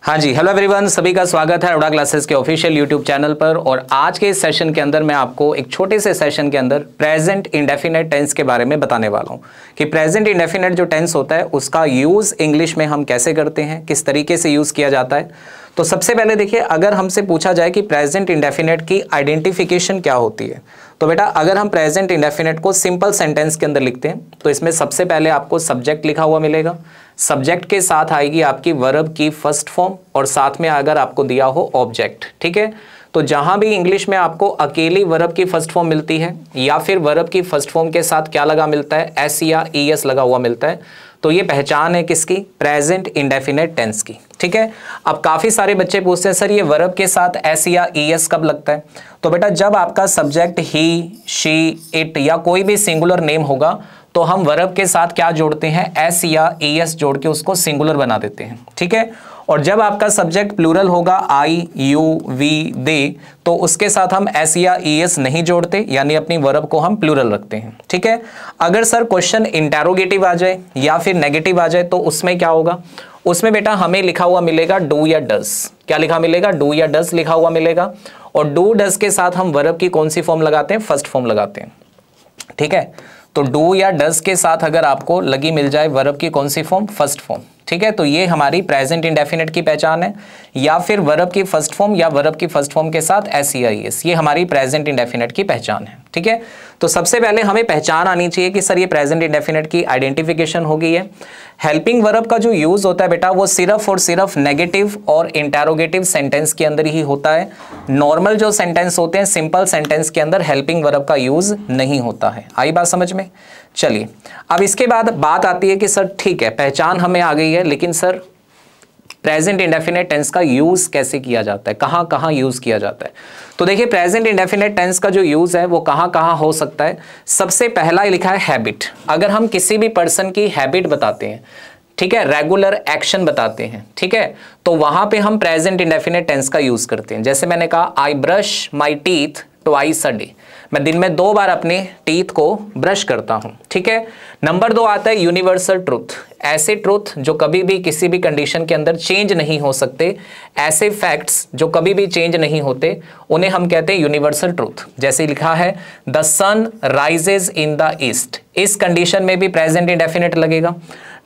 हाँ जी, hello everyone, सभी का स्वागत है अरोड़ा क्लासेस के ऑफिशियल यूट्यूब चैनल पर। और आज के इस सेशन के अंदर मैं आपको एक छोटे से सेशन के अंदर प्रेजेंट इंडेफिनेट टेंस के बारे में बताने वाला हूँ कि प्रेजेंट इंडेफिनेट जो टेंस होता है उसका यूज़ इंग्लिश में हम कैसे करते हैं, किस तरीके से यूज़ किया जाता है। तो सबसे पहले देखिए, अगर हमसे पूछा जाए कि प्रेजेंट इंडेफिनेट की आइडेंटिफिकेशन क्या होती है, तो बेटा अगर हम प्रेजेंट इंडेफिनेट को सिंपल सेंटेंस के अंदर लिखते हैं तो इसमें सबसे पहले आपको सब्जेक्ट लिखा हुआ मिलेगा। सब्जेक्ट के साथ आएगी आपकी वर्ब की फर्स्ट फॉर्म और साथ में अगर आपको दिया हो ऑब्जेक्ट। ठीक है, तो जहां भी इंग्लिश में आपको अकेली वर्ब की फर्स्ट फॉर्म मिलती है या फिर वर्ब की फर्स्ट फॉर्म के साथ क्या लगा मिलता है, एस या ईएस लगा हुआ मिलता है, तो ये पहचान है किसकी, प्रेजेंट इंडेफिनेट टेंस की। ठीक है, अब काफी सारे बच्चे पूछते हैं सर ये वर्ब के साथ एस या ईएस कब लगता है। तो बेटा जब आपका सब्जेक्ट ही, शी, इट या कोई भी सिंगुलर नेम होगा तो हम वर्ब के साथ क्या जोड़ते हैं, एस या ईएस जोड़ के उसको सिंगुलर बना देते हैं। ठीक है, और जब आपका सब्जेक्ट प्लूरल होगा, आई, यू, वी, दे, तो उसके साथ हम एस या ईएस नहीं जोड़ते, यानी अपनी वर्ब को हम प्लूरल रखते हैं। ठीक है, अगर सर क्वेश्चन इंटेरोगेटिव आ जाए या फिर नेगेटिव आ जाए तो उसमें क्या होगा, उसमें बेटा हमें लिखा हुआ मिलेगा डू या डज। क्या लिखा मिलेगा, डू या डज लिखा हुआ मिलेगा। और डू डज के साथ हम वर्ब की कौन सी फॉर्म लगाते हैं, फर्स्ट फॉर्म लगाते हैं। ठीक है, तो डू या डज के साथ अगर आपको लगी मिल जाए वर्ब की कौन सी फॉर्म, फर्स्ट फॉर्म। ठीक है, तो ये हमारी प्रेजेंट इंडेफिनेट की पहचान है, या फिर वर्ब की फर्स्ट फॉर्म या वर्ब की फर्स्ट फॉर्म के साथ एस या ईएस, ये हमारी प्रेजेंट इंडेफिनेट की पहचान है। ठीक है, तो सबसे पहले हमें पहचान आनी चाहिए कि सर ये प्रेजेंट इंडेफिनेट की आइडेंटिफिकेशन हो गई है। हेल्पिंग वर्ब का जो यूज होता है बेटा वो सिर्फ और सिर्फ नेगेटिव और इंटेरोगेटिव सेंटेंस के अंदर ही होता है। नॉर्मल जो सेंटेंस होते हैं, सिंपल सेंटेंस के अंदर हेल्पिंग वर्ब का यूज नहीं होता है। आई बात समझ में। चलिए, अब इसके बाद बात आती है कि सर ठीक है पहचान हमें आ गई है, लेकिन सर प्रेजेंट इंडेफिनेट टेंस का यूज कैसे किया जाता है, कहां कहां यूज किया जाता है। तो देखिए प्रेजेंट इंडेफिनेट टेंस का जो यूज है वो कहां कहां हो सकता है। सबसे पहला लिखा है हैबिट। अगर हम किसी भी पर्सन की हैबिट बताते हैं, ठीक है, रेगुलर एक्शन बताते हैं, ठीक है, तो वहां पे हम प्रेजेंट इंडेफिनेट टेंस का यूज करते हैं। जैसे मैंने कहा I brush my teeth twice a day, मैं दिन में 2 बार अपने टीथ को ब्रश करता हूं। ठीक है, नंबर 2 आता है यूनिवर्सल ट्रूथ। ऐसे ट्रूथ जो कभी भी किसी भी कंडीशन के अंदर चेंज नहीं हो सकते, ऐसे फैक्ट्स जो कभी भी चेंज नहीं होते, उन्हें हम कहते हैं यूनिवर्सल ट्रूथ। जैसे लिखा है the sun rises in the east, इस कंडीशन में भी प्रेजेंट इंडेफिनेट लगेगा।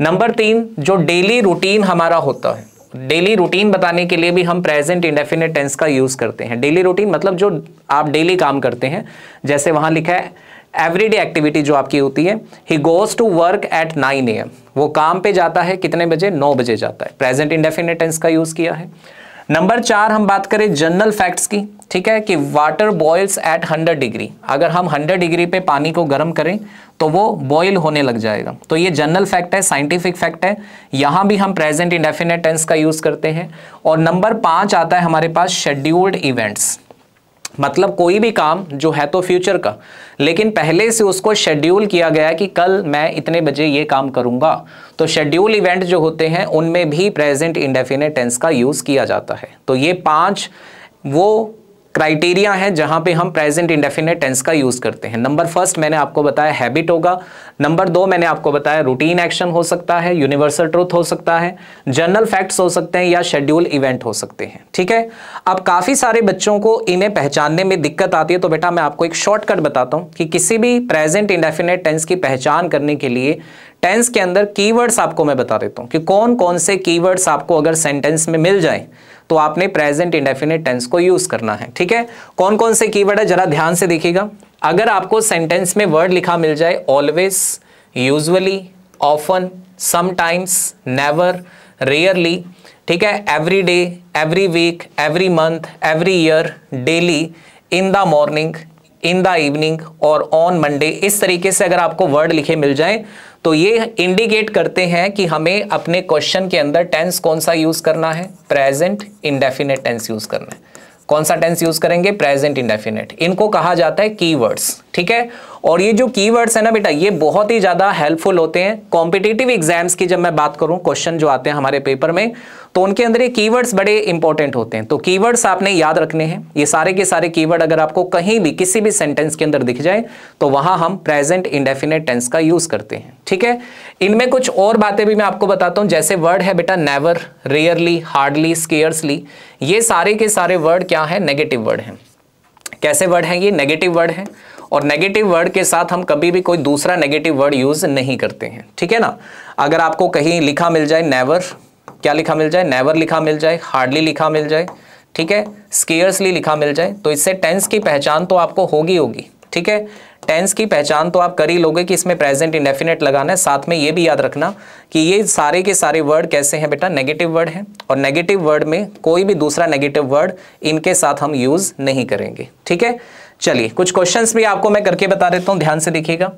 नंबर 3 जो डेली रूटीन हमारा होता है, डेली रूटीन बताने के लिए भी हम प्रेजेंट इंडेफिनेट टेंस का यूज करते हैं। डेली रूटीन मतलब जो आप डेली काम करते हैं, जैसे वहां लिखा है एवरीडे एक्टिविटी जो आपकी होती है, he goes to work at 9 AM, वो काम पे जाता है कितने बजे, 9 बजे जाता है। प्रेजेंट इंडेफिनेट टेंस का यूज किया है। नंबर 4 हम बात करें जनरल फैक्ट्स की, ठीक है, कि वाटर बॉइल्स एट 100 डिग्री, अगर हम 100 डिग्री पे पानी को गर्म करें तो वो बॉयल होने लग जाएगा। तो ये जनरल फैक्ट है, साइंटिफिक फैक्ट है, यहां भी हम प्रेजेंट इंडेफिनेट टेंस का यूज करते हैं। और नंबर 5 आता है हमारे पास शेड्यूल्ड इवेंट्स, मतलब कोई भी काम जो है तो फ्यूचर का, लेकिन पहले से उसको शेड्यूल किया गया है कि कल मैं इतने बजे ये काम करूंगा, तो शेड्यूल इवेंट जो होते हैं उनमें भी प्रेजेंट इंडेफिनेट टेंस का यूज किया जाता है। तो ये 5 वो क्राइटेरिया है जहां पे हम प्रेजेंट इंडेफिनेट टेंस का यूज करते हैं। नंबर 1 मैंने आपको बताया हैबिट होगा, नंबर 2 मैंने आपको बताया रूटीन एक्शन हो सकता है, यूनिवर्सल ट्रूथ हो सकता है, जनरल फैक्ट्स हो सकते हैं या शेड्यूल इवेंट हो सकते हैं। ठीक है, अब काफी सारे बच्चों को इन्हें पहचानने में दिक्कत आती है, तो बेटा मैं आपको एक शॉर्टकट बताता हूं कि किसी भी प्रेजेंट इंडेफिनेट टेंस की पहचान करने के लिए टेंस के अंदर कीवर्ड्स आपको मैं बता देता हूं कि कौन कौन से कीवर्ड्स आपको अगर सेंटेंस में मिल जाए तो आपने प्रेजेंट इंडेफिनेट टेंस को यूज करना है। ठीक है, कौन कौन से कीवर्ड है जरा ध्यान से देखिएगा। अगर आपको सेंटेंस में वर्ड लिखा मिल जाए always, usually, often, sometimes, never, rarely, ठीक है, every day, every week, every month, every year, daily, in the morning, in the evening और ऑन मंडे, इस तरीके से अगर आपको वर्ड लिखे मिल जाए तो ये इंडिकेट करते हैं कि हमें अपने क्वेश्चन के अंदर टेंस कौन सा यूज करना है, प्रेजेंट इंडेफिनेट टेंस यूज करना है। कौन सा टेंस यूज करेंगे, प्रेजेंट इंडेफिनेट। इनको कहा जाता है कीवर्ड्स। ठीक है। और ये जो कीवर्ड्स है ना बेटा, ये बहुत ही ज्यादा हेल्पफुल होते हैं कॉम्पिटिटिव एग्जाम्स की। जब मैं बात करूं क्वेश्चन जो आते हैं हमारे पेपर में, तो उनके अंदर ये कीवर्ड्स बड़े इंपॉर्टेंट होते हैं। तो कीवर्ड्स आपने याद रखने हैं। ये सारे के सारे कीवर्ड अगर आपको कहीं भी किसी भी सेंटेंस के अंदर दिख जाए तो वहां हम प्रेजेंट इंडेफिनिट टेंस का यूज करते हैं, ठीक है। इनमें कुछ और बातें भी मैं आपको बताता हूं, जैसे वर्ड है बेटा नेवर, रेयरली, हार्डली, स्केयर्सली। ये सारे के सारे वर्ड क्या है? नेगेटिव वर्ड हैं। कैसे वर्ड हैं? ये नेगेटिव वर्ड हैं। और नेगेटिव वर्ड के साथ हम कभी भी कोई दूसरा नेगेटिव वर्ड यूज नहीं करते हैं, ठीक है ना। अगर आपको कहीं लिखा मिल जाए नेवर, क्या लिखा मिल जाए? नेवर लिखा मिल जाए, हार्डली लिखा मिल जाए, ठीक है, स्केयर्सली लिखा मिल जाए, तो इससे टेंस की पहचान तो आपको होगी, ठीक है। टेंस की पहचान तो आप कर ही लोगे कि इसमें प्रेजेंट इंडेफिनिट लगाना है। साथ में ये भी याद रखना कि ये सारे के सारे वर्ड कैसे हैं बेटा? नेगेटिव वर्ड हैं। और नेगेटिव वर्ड में कोई भी दूसरा नेगेटिव वर्ड इनके साथ हम यूज नहीं करेंगे, ठीक है। चलिए कुछ क्वेश्चंस भी आपको मैं करके बता देता हूं, ध्यान से देखिएगा।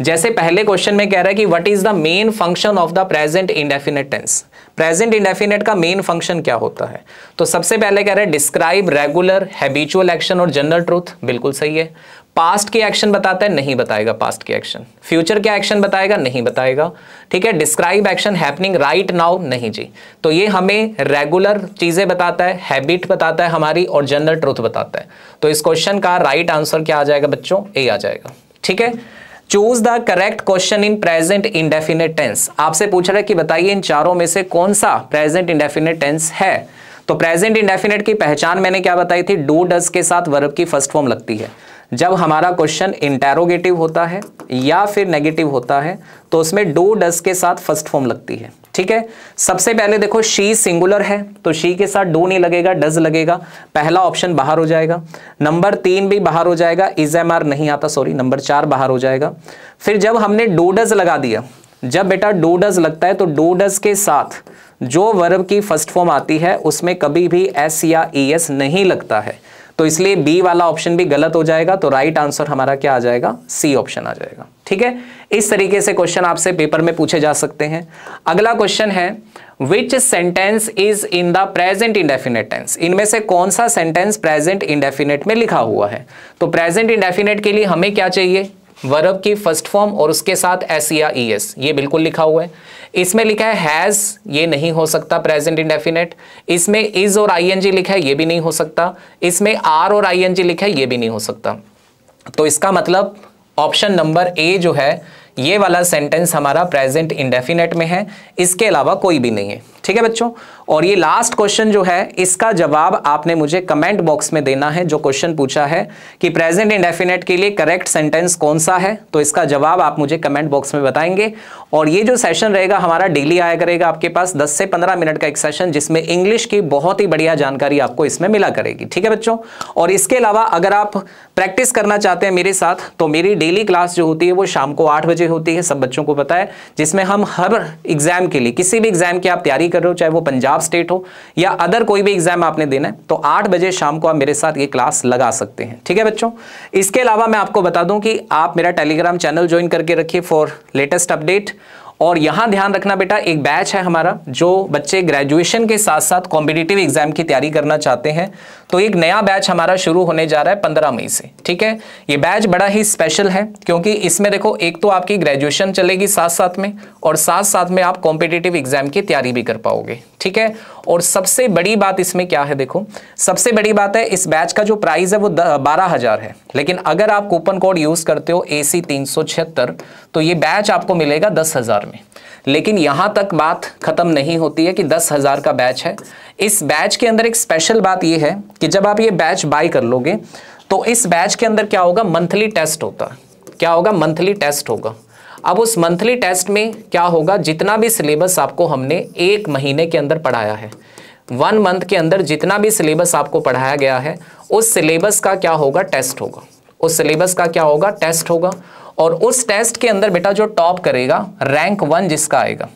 जैसे पहले क्वेश्चन में कह रहा है कि what is the main function of the present indefinite tense. Present indefinite का मेन फंक्शन क्या होता है? तो सबसे पहले कह रहा है डिस्क्राइब रेगुलर हैबिचुअल एक्शन और जनरल ट्रूथ, बिल्कुल सही है। पास्ट के एक्शन बताता है? नहीं बताएगा पास्ट के एक्शन। फ्यूचर के एक्शन बताएगा? नहीं बताएगा, ठीक है। Describe action happening right now? नहीं जी। तो ये हमें रेगुलर चीजें बताता है, हैबिट बताता है हमारी, और जनरल ट्रूथ बताता है। तो इस क्वेश्चन का राइट आंसर क्या आ जाएगा बच्चों? ए आ जाएगा, ठीक है। Choose the correct question in present indefinite tense. आपसे पूछ रहा है कि बताइए इन चारों में से कौन सा प्रेजेंट इंडेफिनिट टेंस है। तो प्रेजेंट इंडेफिनिट की पहचान मैंने क्या बताई थी? डू डज के साथ वर्ब की फर्स्ट फॉर्म लगती है। जब हमारा क्वेश्चन इंटेरोगेटिव होता है या फिर नेगेटिव होता है तो उसमें डू डज के साथ फर्स्ट फॉर्म लगती है, ठीक है। सबसे पहले देखो शी सिंगुलर है तो शी के साथ डू नहीं लगेगा, डज लगेगा। पहला ऑप्शन बाहर हो जाएगा। नंबर 3 भी बाहर हो जाएगा, इज एम आर नहीं आता, सॉरी, नंबर 4 बाहर हो जाएगा। फिर जब हमने डू डज लगा दिया, जब बेटा डू डज लगता है तो डू डज के साथ जो वर्ब की फर्स्ट फॉर्म आती है उसमें कभी भी एस या ई एस नहीं लगता है। तो इसलिए बी वाला ऑप्शन भी गलत हो जाएगा। तो राइट आंसर हमारा क्या आ जाएगा? सी ऑप्शन आ जाएगा, ठीक है। इस तरीके से क्वेश्चन आपसे पेपर में पूछे जा सकते हैं। अगला क्वेश्चन है which sentence is in the present indefinite tense. इनमें से कौन सा सेंटेंस प्रेजेंट इंडेफिनिट में लिखा हुआ है? तो प्रेजेंट इंडेफिनिट के लिए हमें क्या चाहिए? वर्ब की फर्स्ट फॉर्म और उसके साथ एस या ई एस, ये बिल्कुल लिखा हुआ है। इसमें लिखा है हैज, ये नहीं हो सकता प्रेजेंट इंडेफिनिट। इसमें इज और आईएनजी लिखा है, ये भी नहीं हो सकता। इसमें आर और आईएनजी लिखा है, ये भी नहीं हो सकता। तो इसका मतलब ऑप्शन नंबर ए जो है ये वाला सेंटेंस हमारा प्रेजेंट इंडेफिनिट में है, इसके अलावा कोई भी नहीं है, ठीक है बच्चों। और ये लास्ट क्वेश्चन जो है इसका जवाब आपने मुझे कमेंट बॉक्स में देना है। जो क्वेश्चन पूछा है कि प्रेजेंट इंडेफिनिट के लिए करेक्ट सेंटेंस कौन सा है, तो इसका जवाब आप मुझे कमेंट बॉक्स में बताएंगे। और ये जो सेशन रहेगा हमारा डेली आया करेगा आपके पास 10 से 15 मिनट का एक सेशन, जिसमें इंग्लिश की बहुत ही बढ़िया जानकारी आपको इसमें मिला करेगी, ठीक है बच्चों। और इसके अलावा अगर आप प्रैक्टिस करना चाहते हैं मेरे साथ, तो मेरी डेली क्लास जो होती है वो शाम को 8 बजे होती है, सब बच्चों को पता है, जिसमें हम हर एग्जाम के लिए, किसी भी एग्जाम की आप तैयारी कर रहे हो, चाहे वो पंजाब स्टेट हो या अदर कोई भी एग्जाम आपने देना है, तो 8 बजे शाम को आप मेरे साथ ये क्लास लगा सकते हैं, ठीक है बच्चों। इसके अलावा मैं आपको बता दूं कि आप मेरा टेलीग्राम चैनल ज्वाइन करके रखिए फॉर लेटेस्ट अपडेट। और यहां ध्यान रखना बेटा, एक बैच है हमारा, जो बच्चे ग्रेजुएशन के साथ साथ कॉम्पिटिटिव एग्जाम की तैयारी करना चाहते हैं, तो एक नया बैच हमारा शुरू होने जा रहा है 15 मई से, ठीक है। ये बैच बड़ा ही स्पेशल है क्योंकि इसमें देखो एक तो आपकी ग्रेजुएशन चलेगी साथ साथ में, और साथ साथ में आप कॉम्पिटिटिव एग्जाम की तैयारी भी कर पाओगे, ठीक है। और सबसे बड़ी बात इसमें क्या है, देखो सबसे बड़ी बात है इस बैच का जो प्राइस है वो 12,000 है, लेकिन अगर आप कूपन कोड यूज करते हो AC 376 तो ये बैच आपको मिलेगा 10,000 में। लेकिन यहां तक बात खत्म नहीं होती है कि 10,000 का बैच है। इस बैच के अंदर एक स्पेशल बात यह है कि जब आप ये बैच बाय कर लोगे तो इस बैच के अंदर क्या होगा, मंथली टेस्ट होता है। क्या होगा? मंथली टेस्ट होगा। अब उस मंथली टेस्ट में क्या होगा, जितना भी सिलेबस आपको हमने 1 महीने के अंदर पढ़ाया है, 1 मंथ के अंदर जितना भी सिलेबस आपको पढ़ाया गया है, उस सिलेबस का क्या होगा, टेस्ट होगा। उस सिलेबस का क्या होगा, टेस्ट होगा। और उस टेस्ट के अंदर बेटा जो टॉप करेगा, रैंक 1 जिसका आएगा,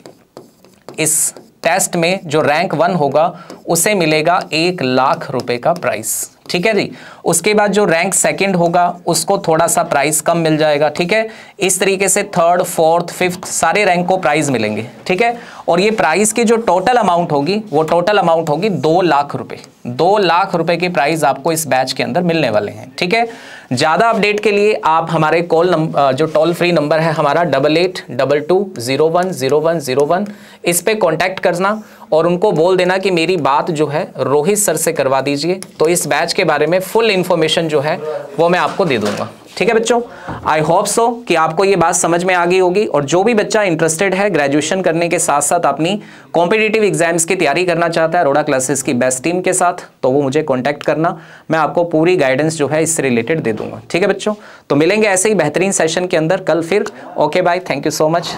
इस टेस्ट में जो रैंक 1 होगा उसे मिलेगा 1 लाख रुपए का प्राइस, ठीक है जी। उसके बाद जो रैंक सेकंड होगा उसको थोड़ा सा प्राइस कम मिल जाएगा, ठीक है। इस तरीके से थर्ड, फोर्थ, फिफ्थ सारे रैंक को प्राइस मिलेंगे, ठीक है। और ये प्राइस की जो टोटल अमाउंट होगी वो टोटल अमाउंट होगी 2 लाख रुपए। 2 लाख रुपए की प्राइस आपको इस बैच के अंदर मिलने वाले हैं, ठीक है। ज्यादा अपडेट के लिए आप हमारे जो टोल फ्री नंबर है हमारा 8822010101 इस पे कांटेक्ट करना और उनको बोल देना कि मेरी बात जो है रोहित सर से करवा दीजिए, तो इस बैच के बारे में फुल इंफॉर्मेशन जो है वो मैं आपको दे दूंगा, ठीक है बच्चों। आई होप सो कि आपको ये बात समझ में आ गई होगी। और जो भी बच्चा इंटरेस्टेड है ग्रेजुएशन करने के साथ साथ अपनी कॉम्पिटिटिव एग्जाम्स की तैयारी करना चाहता है अरोड़ा क्लासेस की बेस्ट टीम के साथ, तो वो मुझे कांटेक्ट करना, मैं आपको पूरी गाइडेंस जो है इससे रिलेटेड दे दूंगा, ठीक है बच्चों। तो मिलेंगे ऐसे ही बेहतरीन सेशन के अंदर कल फिर। Okay bye, thank you so much.